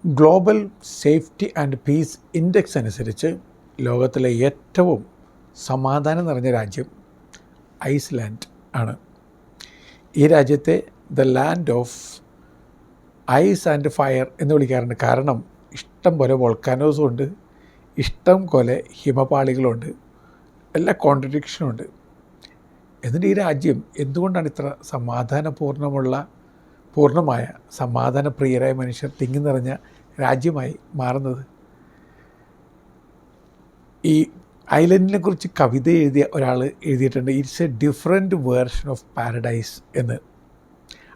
Global safety and piece index അനുസരിച്ച് ലോകത്തിലെ ഏറ്റവും സമാധാനം നിറഞ്ഞ രാജ്യം ഐസ്ലാൻഡ് ആണ്. ഈ രാജ്യത്തെ the land of ice and fire എന്ന് വിളിക്കാറുണ്ട്. കാരണം ഇഷ്ടം പോലെ വോൾക്കാനോസും ഉണ്ട്, ഇഷ്ടം പോലെ ഹിമപാളികളുണ്ട്, എല്ലാ കോൺട്രഡിക്ഷനുണ്ട്. എന്നിട്ട് ഈ രാജ്യം എന്തുകൊണ്ടാണ് ഇത്ര പൂർണ്ണമായ സമാധാനപ്രിയരായ മനുഷ്യർ തിങ്ങി നിറഞ്ഞ രാജ്യമായി മാറുന്നത്? ഈ ഐലൻഡിനെ കുറിച്ച് കവിത എഴുതിയ ഒരാൾ എഴുതിയിട്ടുണ്ട്, it's A different version of paradise എന്ന്.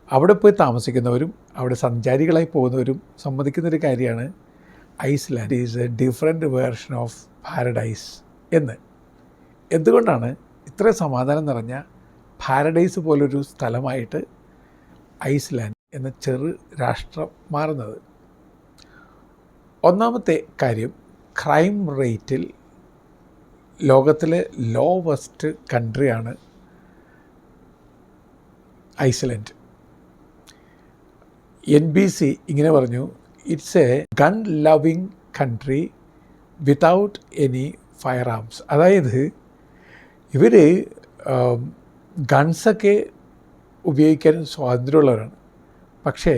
അവിടെ പോയി താമസിക്കുന്നവരും അവിടെ സഞ്ചാരികളായി പോകുന്നവരും സമ്മതിക്കുന്നൊരു കാര്യമാണ് Iceland is A different version of paradise എന്ന്. എന്തുകൊണ്ടാണ് ഇത്രയും സമാധാനം നിറഞ്ഞ പാരഡൈസ് പോലൊരു സ്ഥലമായിട്ട് ഐസ്ലാൻഡ് എന്ന ചെറു രാഷ്ട്രം മാറുന്നത്? ഒന്നാമത്തെ കാര്യം, ക്രൈം റേറ്റിൽ ലോകത്തിലെ ലോവസ്റ്റ് കൺട്രിയാണ് ഐസ്ലാൻഡ്. NBC ഇങ്ങനെ പറഞ്ഞു, it's A gun loving country without any fire arms. അതായത് ഇവർ ഗൺസൊക്കെ ഉപയോഗിക്കാൻ സ്വാതന്ത്ര്യമുള്ളവരാണ്, പക്ഷേ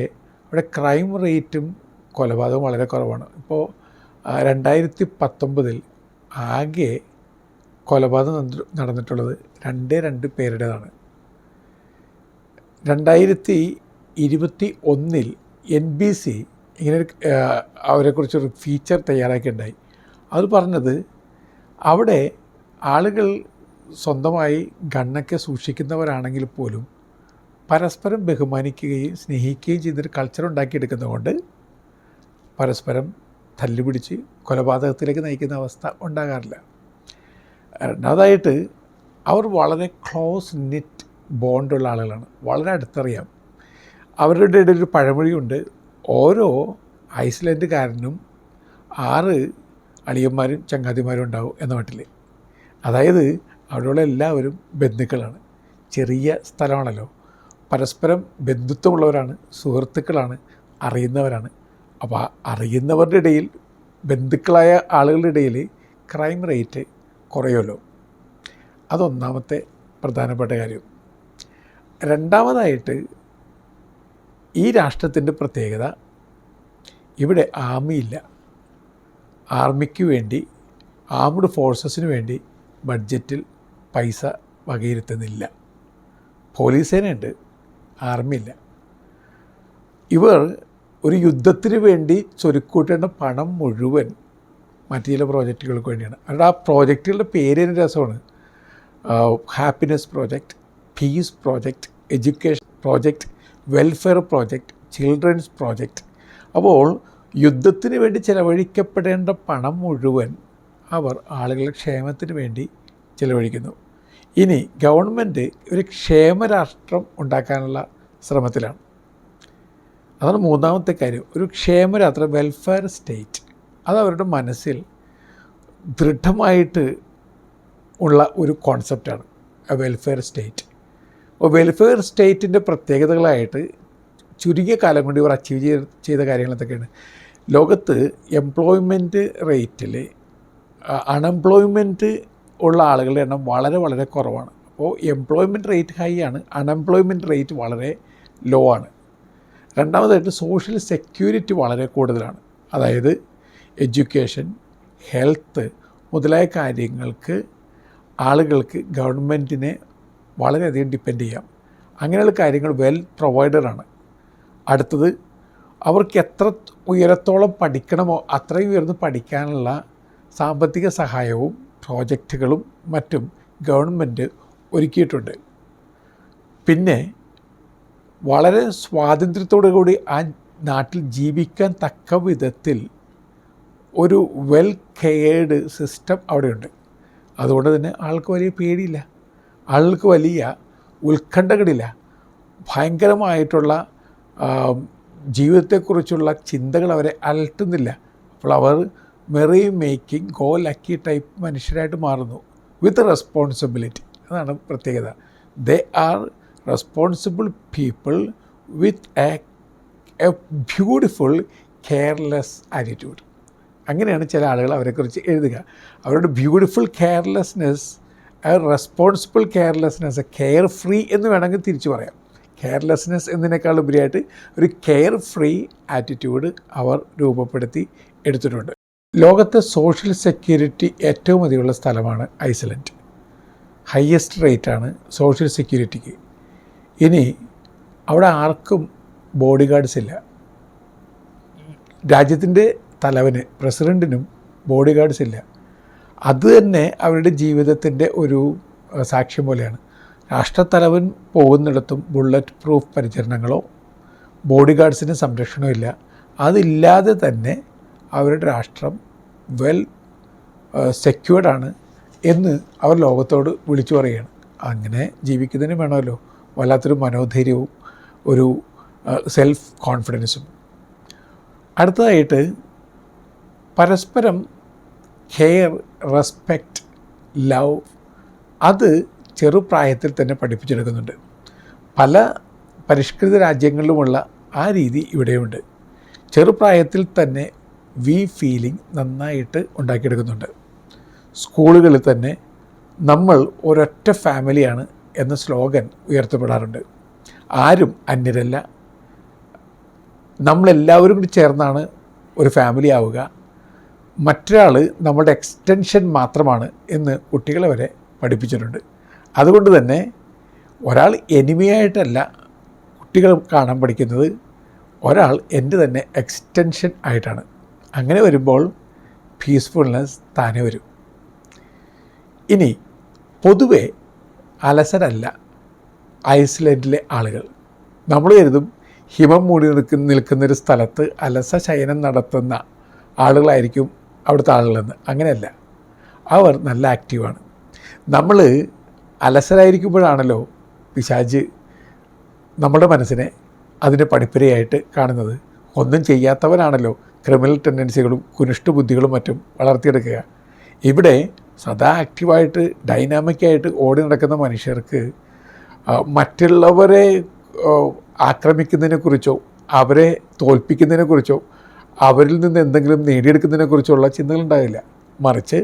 അവിടെ ക്രൈം റേറ്റും കൊലപാതകവും വളരെ കുറവാണ്. ഇപ്പോൾ 2019 ആകെ കൊലപാതകം നടന്നിട്ടുള്ളത് 2 പേരുടേതാണ്. 2021 NBC ഇങ്ങനെ അവരെക്കുറിച്ചൊരു ഫീച്ചർ തയ്യാറാക്കിയിട്ടുണ്ടായി. അത് പറഞ്ഞത് അവിടെ ആളുകൾ സ്വന്തമായി ഗണ്ണൊക്കെ സൂക്ഷിക്കുന്നവരാണെങ്കിൽ പോലും പരസ്പരം ബഹുമാനിക്കുകയും സ്നേഹിക്കുകയും ചെയ്യുന്നൊരു കൾച്ചർ ഉണ്ടാക്കിയെടുക്കുന്നതുകൊണ്ട് പരസ്പരം തല്ലുപിടിച്ച് കൊലപാതകത്തിലേക്ക് നയിക്കുന്ന അവസ്ഥ ഉണ്ടാകാറില്ല. രണ്ടാമതായിട്ട് അവർ വളരെ ക്ലോസ് നെറ്റ് ബോണ്ടുള്ള ആളുകളാണ്, വളരെ അടുത്തറിയാം. അവരുടെ ഇടയിൽ ഒരു പഴമൊഴിയുണ്ട്, ഓരോ ഐസ്ലാൻഡുകാരനും 6 അളിയന്മാരും ചങ്ങാതിമാരും ഉണ്ടാവും എന്ന മട്ടിൽ. അതായത് അവിടെയുള്ള എല്ലാവരും ബന്ധുക്കളാണ്. ചെറിയ സ്ഥലമാണല്ലോ, പരസ്പരം ബന്ധുത്വമുള്ളവരാണ്, സുഹൃത്തുക്കളാണ്, അറിയുന്നവരാണ്. അപ്പോൾ അറിയുന്നവരുടെ ഇടയിൽ, ബന്ധുക്കളായ ആളുകളുടെ ഇടയിൽ ക്രൈം റേറ്റ് കുറയുമല്ലോ. അതൊന്നാമത്തെ പ്രധാനപ്പെട്ട കാര്യം. രണ്ടാമതായിട്ട് ഈ രാഷ്ട്രത്തിൻ്റെ പ്രത്യേകത, ഇവിടെ ആർമിയില്ല. ആർമിക്ക് വേണ്ടി, ആംഡ് ഫോഴ്സസിന് വേണ്ടി ബഡ്ജറ്റിൽ പൈസ വകയിരുത്തുന്നില്ല. പോലീസ് സേനയുണ്ട്, ആർമിയില്ല. ഇവർ ഒരു യുദ്ധത്തിന് വേണ്ടി ചൊരുക്കൂട്ടേണ്ട പണം മുഴുവൻ മറ്റു ചില പ്രോജക്റ്റുകൾക്ക് വേണ്ടിയാണ്. അവരുടെ ആ പ്രോജക്റ്റുകളുടെ പേര് തന്നെ രസമാണ്. Happiness project, peace project, education project, welfare project, children's project. അപ്പോൾ യുദ്ധത്തിന് വേണ്ടി ചിലവഴിക്കപ്പെടേണ്ട പണം മുഴുവൻ അവർ ആളുകളുടെ ക്ഷേമത്തിന് വേണ്ടി ചിലവഴിക്കുന്നു. ഇനി ഗവൺമെൻറ് ഒരു ക്ഷേമരാഷ്ട്രം ഉണ്ടാക്കാനുള്ള ശ്രമത്തിലാണ്. അതാണ് മൂന്നാമത്തെ കാര്യം, ഒരു ക്ഷേമരാഷ്ട്രം, വെൽഫെയർ സ്റ്റേറ്റ്. അത് അവരുടെ മനസ്സിൽ ദൃഢമായിട്ട് ഉള്ള ഒരു കോൺസെപ്റ്റാണ് വെൽഫെയർ സ്റ്റേറ്റ്. അപ്പോൾ വെൽഫെയർ സ്റ്റേറ്റിൻ്റെ പ്രത്യേകതകളായിട്ട് ചുരുങ്ങിയ കാലം കൊണ്ട് ഇവർ അച്ചീവ് ചെയ്ത കാര്യങ്ങൾ എന്തൊക്കെയാണ്? ലോകത്ത് എംപ്ലോയ്മെൻറ്റ് റേറ്റിൽ അൺഎംപ്ലോയ്മെൻറ്റ് ഉള്ള ആളുകളുടെ എണ്ണം വളരെ വളരെ കുറവാണ്. അപ്പോൾ എംപ്ലോയ്മെൻറ്റ് റേറ്റ് ഹൈ ആണ്, അൺഎംപ്ലോയ്മെൻറ്റ് റേറ്റ് വളരെ ലോ ആണ്. രണ്ടാമതായിട്ട് സോഷ്യൽ സെക്യൂരിറ്റി വളരെ കൂടുതലാണ്. അതായത് എഡ്യൂക്കേഷൻ, ഹെൽത്ത് മുതലായ കാര്യങ്ങൾക്ക് ആളുകൾക്ക് ഗവൺമെൻറ്റിനെ വളരെയധികം ഡിപ്പെൻഡ് ചെയ്യാം. അങ്ങനെയുള്ള കാര്യങ്ങൾ വെൽ പ്രൊവൈഡറാണ്. അടുത്തത്, അവർക്ക് എത്ര ഉയരത്തോളം പഠിക്കണമോ അത്രയും ഉയർന്ന് പഠിക്കാനുള്ള സാമ്പത്തിക സഹായവും പ്രോജക്റ്റുകളും മറ്റും ഗവൺമെൻറ് ഒരുക്കിയിട്ടുണ്ട്. പിന്നെ വളരെ സ്വാതന്ത്ര്യത്തോടു കൂടി ആ നാട്ടിൽ ജീവിക്കാൻ തക്ക വിധത്തിൽ ഒരു വെൽ കെയർഡ് സിസ്റ്റം അവിടെയുണ്ട്. അതുകൊണ്ട് തന്നെ ആൾക്ക് വലിയ പേടിയില്ല, ആൾക്ക് വലിയ ഉത്കണ്ഠകളില്ല, ഭയങ്കരമായിട്ടുള്ള ജീവിതത്തെക്കുറിച്ചുള്ള ചിന്തകൾ അവരെ അലട്ടുന്നില്ല. അപ്പോൾ അവർ merry making, go lucky type മനുഷ്യരായിട്ട് മാറുന്നു വിത്ത് റെസ്പോൺസിബിലിറ്റി. അതാണ് പ്രത്യേകത. They are responsible people with a beautiful careless attitude. അങ്ങനെയാണ് ചില ആളുകൾ അവരെക്കുറിച്ച് എഴുതുക. അവരുടെ beautiful carelessness, responsible carelessness, care free എന്ന് വേണമെങ്കിൽ തിരിച്ചു പറയാം. കെയർലെസ്നെസ് എന്നതിനേക്കാൾ ഉപരിയായിട്ട് ഒരു കെയർ ഫ്രീ ആറ്റിറ്റ്യൂഡ് അവർ രൂപപ്പെടുത്തി എടുത്തിട്ടുണ്ട്. ലോകത്തെ സോഷ്യൽ സെക്യൂരിറ്റി ഏറ്റവും അധികമുള്ള സ്ഥലമാണ് ഐസ്ലൻഡ്. ഹയസ്റ്റ് റേറ്റാണ് സോഷ്യൽ സെക്യൂരിറ്റിക്ക്. ഇനി അവിടെ ആർക്കും ബോഡി ഗാർഡ്സ് ഇല്ല. രാജ്യത്തിൻ്റെ തലവന്, പ്രസിഡൻറ്റിനും ബോഡി ഗാർഡ്സ് ഇല്ല. അത് തന്നെ അവരുടെ ജീവിതത്തിൻ്റെ ഒരു സാക്ഷ്യം പോലെയാണ്. രാഷ്ട്രത്തലവൻ പോകുന്നിടത്തും ബുള്ളറ്റ് പ്രൂഫ് പരിചരണങ്ങളോ ബോഡി ഗാർഡ്സിന് സംരക്ഷണമോ ഇല്ല. അതില്ലാതെ തന്നെ അവരുടെ രാഷ്ട്രം വെൽ സെക്യൂർഡാണ് എന്ന് അവർ ലോകത്തോട് വിളിച്ചു പറയുകയാണ്. അങ്ങനെ ജീവിക്കുന്നതിന് വേണമല്ലോ വല്ലാത്തൊരു മനോധൈര്യവും ഒരു സെൽഫ് കോൺഫിഡൻസും. അടുത്തതായിട്ട് പരസ്പരം കെയർ, റെസ്പെക്റ്റ്, ലവ് അത് ചെറുപ്രായത്തിൽ തന്നെ പഠിപ്പിച്ചെടുക്കുന്നുണ്ട്. പല പരിഷ്കൃത രാജ്യങ്ങളിലുമുള്ള ആ രീതി ഇവിടെയുണ്ട്. ചെറുപ്രായത്തിൽ തന്നെ ഫീലിംഗ് നന്നായിട്ട് ഉണ്ടാക്കിയെടുക്കുന്നുണ്ട്. സ്കൂളുകളിൽ തന്നെ നമ്മൾ ഒരൊറ്റ ഫാമിലിയാണ് എന്ന സ്ലോഗൻ ഉയർത്തപ്പെടാറുണ്ട്. ആരും അന്യരല്ല, നമ്മളെല്ലാവരും കൂടി ചേർന്നാണ് ഒരു ഫാമിലി ആവുക, മറ്റൊരാൾ നമ്മുടെ എക്സ്റ്റൻഷൻ മാത്രമാണ് എന്ന് കുട്ടികളെ വരെ പഠിപ്പിച്ചിട്ടുണ്ട്. അതുകൊണ്ട് തന്നെ ഒരാൾ എനിമിയായിട്ടല്ല കുട്ടികൾ കാണാൻ പഠിക്കുന്നത്, ഒരാൾ എൻ്റെ തന്നെ എക്സ്റ്റൻഷൻ ആയിട്ടാണ്. അങ്ങനെ വരുമ്പോൾ പീസ്ഫുൾനെസ് താനെ വരും. ഇനി പൊതുവെ അലസരല്ല ഐസ്ലൻഡിലെ ആളുകൾ. നമ്മൾ കരുതും ഹിമം മൂടി നിൽക്കുന്നൊരു സ്ഥലത്ത് അലസ ശയനം നടത്തുന്ന ആളുകളായിരിക്കും അവിടുത്തെ ആളുകളെന്ന്. അങ്ങനെയല്ല, അവർ നല്ല ആക്റ്റീവാണ്. നമ്മൾ അലസരായിരിക്കുമ്പോഴാണല്ലോ പിശാച് നമ്മുടെ മനസ്സിനെ അതിൻ്റെ പടിപ്പുരയായിട്ട് കാണുന്നത്. ഒന്നും ചെയ്യാത്തവനാണല്ലോ ക്രിമിനൽ ടെൻഡൻസികളും കുനിഷ്ഠ ബുദ്ധികളും മറ്റും വളർത്തിയെടുക്കുക. ഇവിടെ സദാ ആക്റ്റീവായിട്ട് ഡൈനാമിക്കായിട്ട് ഓടി നടക്കുന്ന മനുഷ്യർക്ക് മറ്റുള്ളവരെ ആക്രമിക്കുന്നതിനെക്കുറിച്ചോ അവരെ തോൽപ്പിക്കുന്നതിനെക്കുറിച്ചോ അവരിൽ നിന്ന് എന്തെങ്കിലും നേടിയെടുക്കുന്നതിനെക്കുറിച്ചുള്ള ചിന്തകളുണ്ടാകില്ല. മറിച്ച്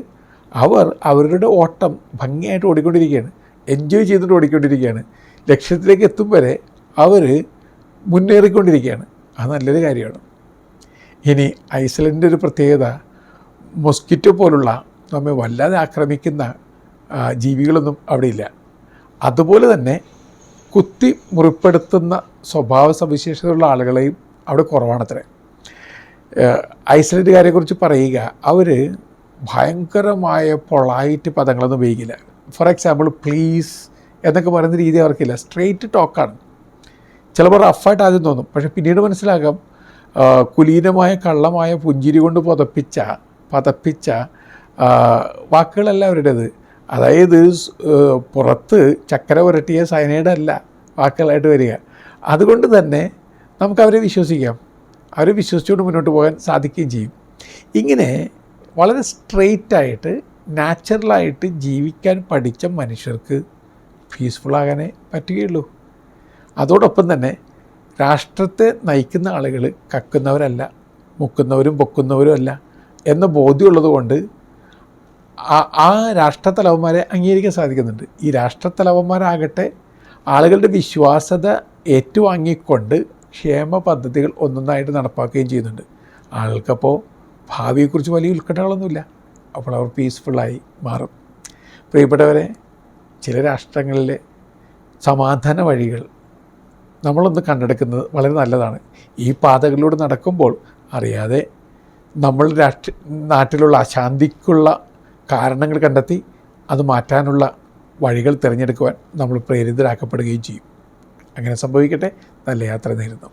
അവർ അവരുടെ ഓട്ടം ഭംഗിയായിട്ട് ഓടിക്കൊണ്ടിരിക്കുകയാണ്, എൻജോയ് ചെയ്തിട്ട് ഓടിക്കൊണ്ടിരിക്കുകയാണ്. ലക്ഷ്യത്തിലേക്ക് എത്തും വരെ അവർ മുന്നേറിക്കൊണ്ടിരിക്കുകയാണ്. അത് നല്ലൊരു കാര്യമാണ്. ഇനി ഐസ്ലൻഡിൻ്റെ ഒരു പ്രത്യേകത, മൊസ്കിറ്റോ പോലുള്ള നമ്മെ വല്ലാതെ ആക്രമിക്കുന്ന ജീവികളൊന്നും അവിടെ ഇല്ല. അതുപോലെ തന്നെ കുത്തി മുറിപ്പെടുത്തുന്ന സ്വഭാവ സവിശേഷതയുള്ള ആളുകളെയും അവിടെ കുറവാണത്രേ. ഐസ്ലൻഡുകാരെക്കുറിച്ച് പറയുക, അവർ ഭയങ്കരമായ പൊളൈറ്റ് പദങ്ങളൊന്നും ഉപയോഗിക്കില്ല. ഫോർ എക്സാമ്പിൾ പ്ലീസ് എന്നൊക്കെ പറയുന്ന രീതി അവർക്കില്ല. സ്ട്രെയിറ്റ് ടോക്കാണ്. ചിലപ്പോൾ റഫായിട്ട് ആദ്യം തോന്നും, പക്ഷെ പിന്നീട് മനസ്സിലാക്കാം കുലീനമായ കള്ളമായ പുഞ്ചിരി കൊണ്ട് പതപ്പിച്ച വാക്കുകളല്ല അവരുടേത്. അതായത് പുറത്ത് ചക്കര പുരട്ടിയ സയനൈഡല്ല വാക്കുകളായിട്ട് വരിക. അതുകൊണ്ട് തന്നെ നമുക്കവരെ വിശ്വസിക്കാം, അവരെ വിശ്വസിച്ചുകൊണ്ട് മുന്നോട്ട് പോകാൻ സാധിക്കുകയും ചെയ്യും. ഇങ്ങനെ വളരെ സ്ട്രെയിറ്റായിട്ട് നാച്ചുറലായിട്ട് ജീവിക്കാൻ പഠിച്ച മനുഷ്യർക്ക് പീസ്ഫുള്ളാകാനേ പറ്റുകയുള്ളൂ. അതോടൊപ്പം തന്നെ രാഷ്ട്രത്തെ നയിക്കുന്ന ആളുകൾ കക്കുന്നവരല്ല, മുക്കുന്നവരും പൊക്കുന്നവരും അല്ല എന്ന ബോധ്യമുള്ളത് കൊണ്ട് ആ രാഷ്ട്രത്തലവന്മാരെ അംഗീകരിക്കാൻ സാധിക്കുന്നുണ്ട്. ഈ രാഷ്ട്രത്തലവന്മാരാകട്ടെ ആളുകളുടെ വിശ്വാസത ഏറ്റുവാങ്ങിക്കൊണ്ട് ക്ഷേമ പദ്ധതികൾ ഒന്നൊന്നായിട്ട് നടപ്പാക്കുകയും ചെയ്യുന്നുണ്ട്. ആളുകൾക്കപ്പോൾ ഭാവിയെക്കുറിച്ച് വലിയ ഉത്കണ്ഠകളൊന്നുമില്ല. അപ്പോൾ അവർ പീസ്ഫുള്ളായി മാറും. പ്രിയപ്പെട്ടവരെ, ചില രാഷ്ട്രങ്ങളിലെ സമാധാന വഴികൾ നമ്മളൊന്ന് കണ്ടെടുക്കുന്നത് വളരെ നല്ലതാണ്. ഈ പാതകളിലൂടെ നടക്കുമ്പോൾ അറിയാതെ നമ്മൾ നാട്ടിലുള്ള അശാന്തിക്കുള്ള കാരണങ്ങൾ കണ്ടെത്തി അത് മാറ്റാനുള്ള വഴികൾ തിരഞ്ഞെടുക്കുവാൻ നമ്മൾ പ്രേരിതരാക്കപ്പെടുകയും ചെയ്യും. അങ്ങനെ സംഭവിക്കട്ടെ. നല്ല യാത്ര നേരുന്നു.